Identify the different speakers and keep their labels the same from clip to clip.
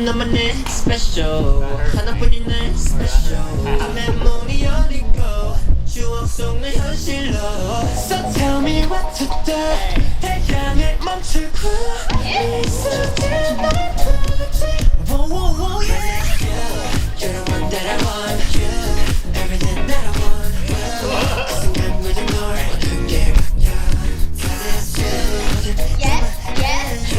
Speaker 1: 넌 너만의 special 하나뿐인 내 special 메모리 열리고 추억 속 내 현실로 So tell me what to do 태양을 멈추고 익숙한 날 부르지 Whoa whoa whoa yeah You're the one that I want Everything that I want 그 순간 모든 널 함께 바뀌어 Cause it's you
Speaker 2: Yes, yes.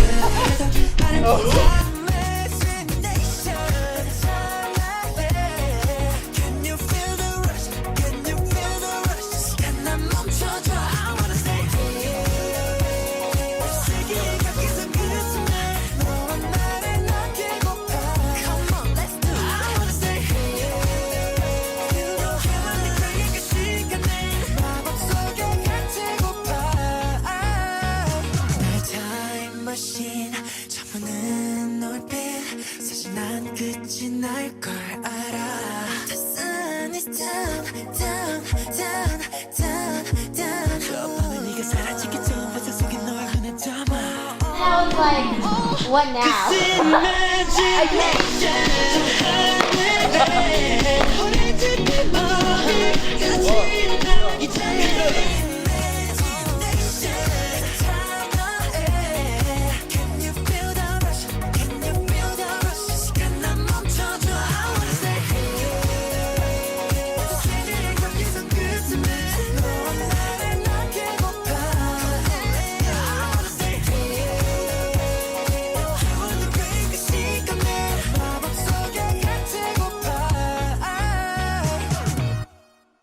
Speaker 1: Can you feel the rush? Can you feel the rush? 시간 난 멈춰줘 I wanna stay here 세계가 계속 그렇지만 너와 나를 남기고파 Come on let's do it I wanna stay here 유로하는 그의 그 시간에 마법 속에 갇히고파 내 time machine 저무는 놀빛 사실 난 끝이 날 걸 알아 The sun is down down down down down 저 밤에 네가 사라지기 전 화상 속에 널 눈에 담아
Speaker 2: I was like, what now?